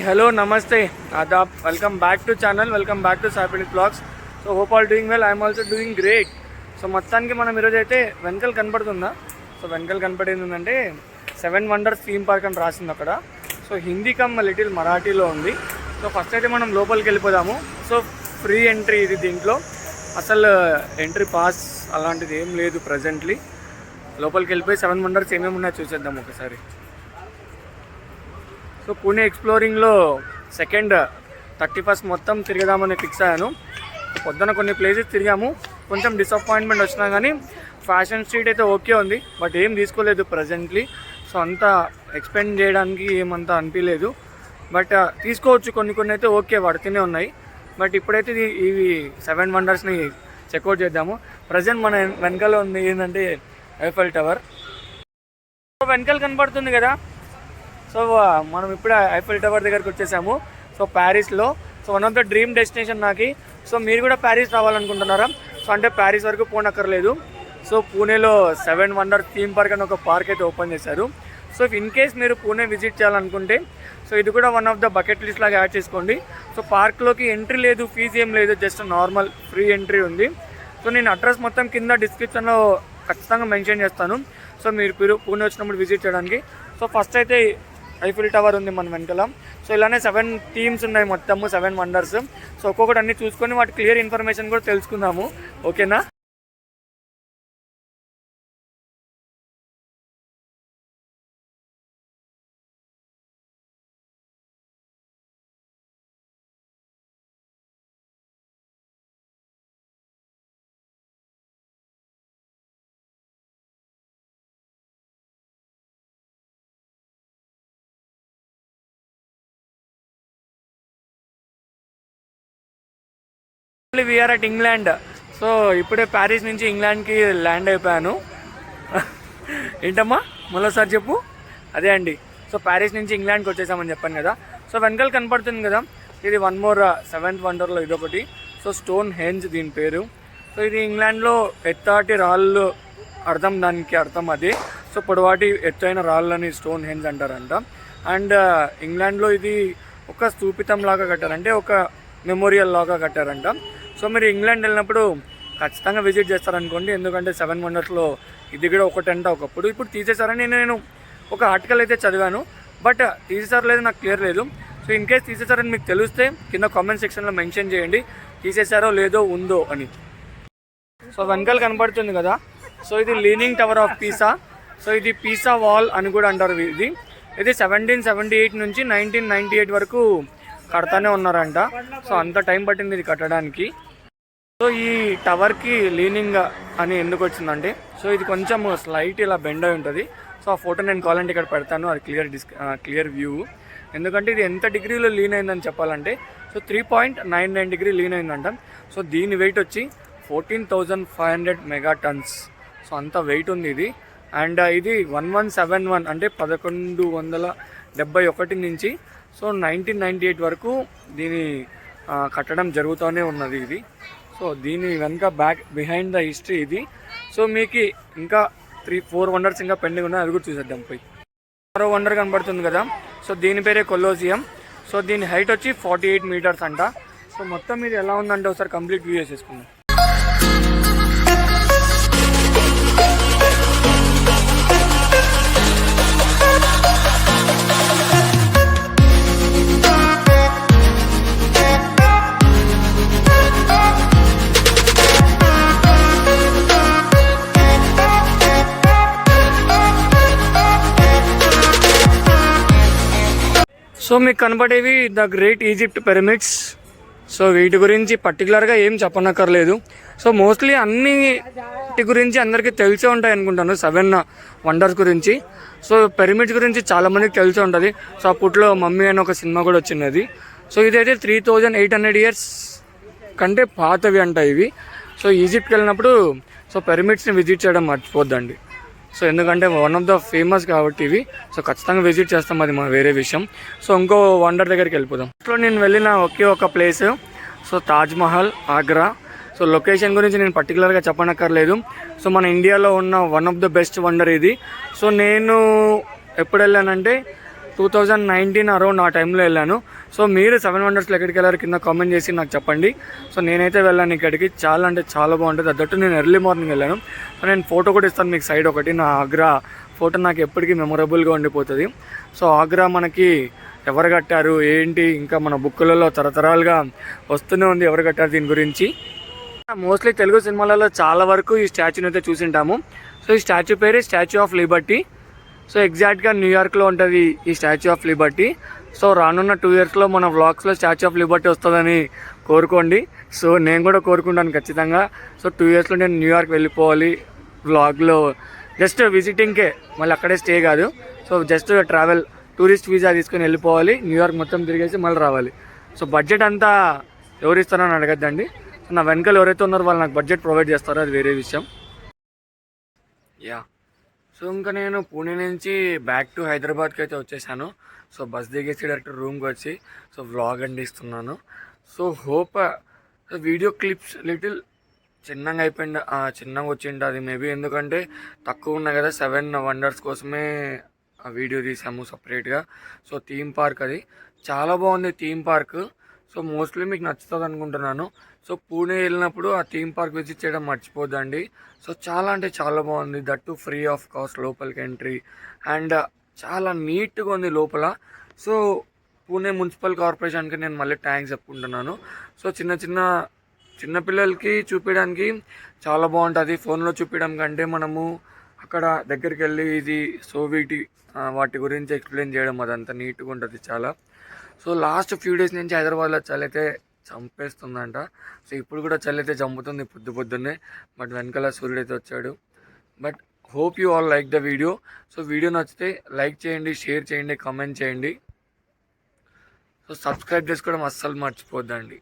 hello, namaste, adab, welcome back to channel, welcome back to Saipinit Vlogs. So hope all doing well. I am also doing great. So మొత్తానికి మనం ఈరోజు అయితే వెనకల్ కనపడుతుందా? So వెనకల్ కనపడేది ఏంటంటే 7 wonders theme park అని రాసింది అక్కడ. సో హిందీ కమ్ లిటిల్ మరాఠీలో ఉంది. సో ఫస్ట్ అయితే మనం లోపలికి వెళ్ళిపోదాము. సో ఫ్రీ ఎంట్రీ ఇది, దీంట్లో అసలు ఎంట్రీ పాస్ అలాంటిది ఏం లేదు ప్రజెంట్లీ. లోపలికి వెళ్ళిపోయి 7 వండర్స్ ఏమేమి ఉన్నాయో చూసేద్దాం ఒకసారి. సో పూణే ఎక్స్ప్లోరింగ్లో సెకండ్ 31st మొత్తం తిరగదామని ఫిక్స్ అయ్యాను. పొద్దున కొన్ని ప్లేసెస్ తిరిగాము, కొంచెం డిసప్పాయింట్మెంట్ వచ్చినా కానీ ఫ్యాషన్ స్ట్రీట్ అయితే ఓకే ఉంది, బట్ ఏం తీసుకోలేదు ప్రజెంట్లీ. సో అంతా ఎక్స్పెండ్ చేయడానికి ఏమంతా అనిపించలేదు, బట్ తీసుకోవచ్చు కొన్ని అయితే ఓకే పడుతూనే ఉన్నాయి. బట్ ఇప్పుడైతే ఇవి 7 వండర్స్ని చెక్అవుట్ చేద్దాము. ప్రజెంట్ మన వెనకాల ఉంది ఏంటంటే ఐఫెల్ టవర్. సో వెనకాల కనపడుతుంది కదా. సో మనం ఇప్పుడు ఐఫెల్ టవర్ దగ్గరికి వచ్చేసాము. సో ప్యారిస్లో. So one of the dream destination నాకు. సో మీరు కూడా ప్యారిస్ రావాలనుకుంటున్నారా? సో అంటే ప్యారిస్ వరకు పోనక్కర్లేదు. సో పూణేలో 7 వండర్స్ థీమ్ పార్క్ అని ఒక పార్క్ అయితే ఓపెన్ చేశారు. సో ఇన్ కేస్ మీరు పూణే విజిట్ చేయాలనుకుంటే సో ఇది కూడా one of the bucket list లాగా యాడ్ చేసుకోండి. సో పార్క్లోకి ఎంట్రీ లేదు, ఫీజు ఏం లేదు, జస్ట్ నార్మల్ ఫ్రీ ఎంట్రీ ఉంది. సో నేను అడ్రస్ మొత్తం కింద డిస్క్రిప్షన్లో ఖచ్చితంగా మెన్షన్ చేస్తాను. సో మీరు పూణే వచ్చినప్పుడు విజిట్ చేయడానికి. సో ఫస్ట్ అయితే ఐఫిల్ టవర్ ఉంది మన వెనకాల. సో ఇలానే 7 థీమ్స్ ఉన్నాయి మొత్తము, 7 వండర్స్. సో ఒక్కొక్కటి అన్ని చూసుకొని వాటి క్లియర్ ఇన్ఫర్మేషన్ కూడా తెలుసుకుందాము, ఓకేనా? We are at England. సో ఇప్పుడే ప్యారిస్ నుంచి ఇంగ్లాండ్కి ల్యాండ్ అయిపోయాను. ఏంటమ్మా మరోసారి చెప్పు? అదే అండి. సో ప్యారిస్ నుంచి ఇంగ్లాండ్కి వచ్చేసామని చెప్పాను కదా. సో వెనకాల కనపడుతుంది కదా, ఇది వన్ మోర్ 7th వండర్లో ఇదొకటి. సో స్టోన్ హెంజ్ దీని పేరు. సో ఇది ఇంగ్లాండ్లో ఎత్తాటి రాళ్ళు దానికి అర్థం అదే. సో పొడవాటి ఎత్తైన రాళ్ళని స్టోన్ హెంజ్ అంటారంట. అండ్ ఇంగ్లాండ్లో ఇది ఒక స్థూపితం లాగా కట్టారంటే ఒక మెమోరియల్ లాగా కట్టారంట. సో మీరు ఇంగ్లాండ్ వెళ్ళినప్పుడు ఖచ్చితంగా విజిట్ చేస్తారనుకోండి, ఎందుకంటే 7 వండర్స్లో ఇది కూడా ఒకటంట ఒకప్పుడు. ఇప్పుడు తీసేశారని నేను ఒక ఆర్టికల్ అయితే చదివాను, బట్ తీసేసారో లేదు నాకు క్లియర్ లేదు. సో ఇన్ కేస్ తీసేసారని మీకు తెలిస్తే కింద కామెంట్ సెక్షన్లో మెన్షన్ చేయండి, తీసేసారో లేదో ఉందో అని. సో వెనకాల కనపడుతుంది కదా, సో ఇది leaning tower of Pisa. So ఇది పీసా వాల్ అని కూడా అంటారు. ఇది 1778 నుంచి 1998 వరకు కడతానే ఉన్నారంట. సో అంత టైం పట్టింది ఇది కట్టడానికి. సో ఈ టవర్కి లీనింగ్ అని ఎందుకు వచ్చిందంటే, సో ఇది కొంచెం స్లైట్ ఇలా బెండ్ అయి ఉంటుంది. సో ఆ ఫోటో నేను కావాలంటే ఇక్కడ పెడతాను, అది క్లియర్ వ్యూ. ఎందుకంటే ఇది ఎంత డిగ్రీలో లీన్ అయిందని చెప్పాలంటే, సో 3.99 డిగ్రీ లీన్ అయిందంట. సో దీని వెయిట్ వచ్చి 14,500 మెగాటన్స్. సో అంత వెయిట్ ఉంది ఇది. అండ్ ఇది 1171 అంటే 1171 నుంచి సో 1998 వరకు దీని కట్టడం జరుగుతూనే ఉన్నది ఇది. సో దీని వెనక బిహైండ్ ద హిస్టరీ ఇది. సో మీకు ఇంకా 3-4 వండర్స్ ఇంకా పెండింగ్ ఉన్నాయి, అది కూడా చూసేద్దాం పోయి. మరో వండర్ కనబడుతుంది కదా, సో దీని పేరే కొలోసియం. సో దీని హైట్ వచ్చి 48 మీటర్స్ అంట. సో మొత్తం ఇది ఎలా ఉందంటే ఒకసారి కంప్లీట్ వ్యూ చేసేసుకుందాం. సో మీకు కనబడేవి the great Egypt pyramids. So వీటి గురించి పర్టికులర్గా ఏం చెప్పనక్కర్లేదు. సో మోస్ట్లీ అన్నిటి గురించి అందరికీ తెలిసే ఉంటాయి అనుకుంటాను 7 వండర్స్ గురించి. సో పిరమిడ్స్ గురించి చాలామందికి తెలిసే ఉంటుంది. సో అప్పట్లో మమ్మీ అని ఒక సినిమా కూడా వచ్చినది. సో ఇదైతే 3800 ఇయర్స్ కంటే పాతవి అంట ఇవి. సో ఈజిప్ట్కి వెళ్ళినప్పుడు సో పిరమిడ్స్ని విజిట్ చేయడం మర్చిపోద్దండి. సో ఎందుకంటే వన్ ఆఫ్ ద ఫేమస్ కాబట్టి ఇవి. సో ఖచ్చితంగా విజిట్ చేస్తాం, అది మన వేరే విషయం. సో ఇంకో వండర్ దగ్గరికి వెళ్ళిపోదాం. సో నేను వెళ్ళిన ఒకే ఒక place so Taj Mahal, Agra. So location గురించి నేను పర్టికులర్గా చెప్పనక్కర్లేదు. సో మన ఇండియాలో ఉన్న one of the best wonder ఇది. సో నేను ఎప్పుడు వెళ్ళానంటే 2019 అరౌండ్ ఆ టైంలో వెళ్ళాను. సో మీరు 7 వండర్స్లో ఎక్కడికి వెళ్ళారు కింద కామెంట్ చేసి నాకు చెప్పండి. సో నేనైతే వెళ్ళాను ఇక్కడికి, చాలా అంటే చాలా బాగుంటుంది. అదట్టు నేను ఎర్లీ మార్నింగ్ వెళ్ళాను. సో నేను ఫోటో కూడా ఇస్తాను మీకు సైడ్ ఒకటి, నా ఆగ్రా ఫోటో నాకు ఎప్పటికీ మెమొరబుల్గా ఉండిపోతుంది. సో ఆగ్రా మనకి ఎవరు కట్టారు ఏంటి, ఇంకా మన బుక్కులలో తరతరాలుగా వస్తూనే ఉంది ఎవరు కట్టారు దీని గురించి. మోస్ట్లీ తెలుగు సినిమాలలో చాలా వరకు ఈ స్టాచ్యూని అయితే చూసింటాము. సో ఈ స్టాచ్యూ పేరు స్టాచ్యూ ఆఫ్ లిబర్టీ. సో ఎగ్జాక్ట్గా న్యూయార్క్లో ఉంటుంది ఈ స్టాచ్యూ ఆఫ్ లిబర్టీ. సో రానున్న 2 ఇయర్స్లో మన వ్లాగ్స్లో స్టాచ్యూ ఆఫ్ లిబర్టీ వస్తుందని కోరుకోండి. సో నేను కూడా కోరుకుంటాను ఖచ్చితంగా. సో 2 ఇయర్స్లో నేను న్యూయార్క్ వెళ్ళిపోవాలి వ్లాగ్లో, జస్ట్ విజిటింగ్కే, మళ్ళీ అక్కడే స్టే కాదు. So just travel tourist visa తీసుకొని వెళ్ళిపోవాలి, న్యూయార్క్ మొత్తం తిరిగేసి మళ్ళీ రావాలి. సో బడ్జెట్ అంతా ఎవరు ఇస్తారని అడగద్దండి. సో నా వెనకాల ఎవరైతే ఉన్నారో వాళ్ళు నాకు బడ్జెట్ ప్రొవైడ్ చేస్తారో అది వేరే విషయం. యా, సో ఇంకా నేను పూణే నుంచి బ్యాక్ టు హైదరాబాద్కి అయితే వచ్చేసాను. సో బస్ దిగేసి డైరెక్ట్ రూమ్కి వచ్చి సో వ్లాగ్ అందిస్తున్నాను. So hope video clips little చిన్నగా అయిపోయింది, చిన్నగా వచ్చింది అది మేబీ, ఎందుకంటే తక్కువ ఉన్నాయి కదా. 7 వండర్స్ కోసమే ఆ వీడియో తీసాము సపరేట్గా. సో థీమ్ పార్క్ అది చాలా బాగుంది థీమ్ పార్క్. సో మోస్ట్లీ మీకు నచ్చుతుంది అనుకుంటున్నాను. సో పూణే వెళ్ళినప్పుడు ఆ థీమ్ పార్క్ విజిట్ చేయడం మర్చిపోద్దండి. సో చాలా అంటే చాలా బాగుంది, దట్టు ఫ్రీ ఆఫ్ కాస్ట్ లోపలికి ఎంట్రీ, అండ్ చాలా నీట్గా ఉంది లోపల. సో పూణే మున్సిపల్ కార్పొరేషన్కి నేను మళ్ళీ థ్యాంక్స్ చెప్పుకుంటున్నాను. సో చిన్న పిల్లలకి చూపించడానికి చాలా బాగుంటుంది. ఫోన్లో చూపించడం కంటే మనము అక్కడ దగ్గరికి వెళ్ళి ఇది సోవియట్ వాటి గురించి ఎక్స్ప్లెయిన్ చేయడం అదంతా నీట్గా ఉంటుంది చాలా. సో లాస్ట్ ఫ్యూ డేస్ నుంచి హైదరాబాద్లో చలి అయితే చంపేస్తుందంట. సో ఇప్పుడు కూడా చలి అయితే చంపుతుంది పొద్దున్నే, బట్ వెనకాల సూర్యుడు అయితే వచ్చాడు. But hope you all like the video. So video నచ్చితే లైక్ చేయండి, షేర్ చేయండి, కామెంట్ చేయండి. సో సబ్స్క్రైబ్ చేసుకోవడం అస్సలు మర్చిపోద్దండి.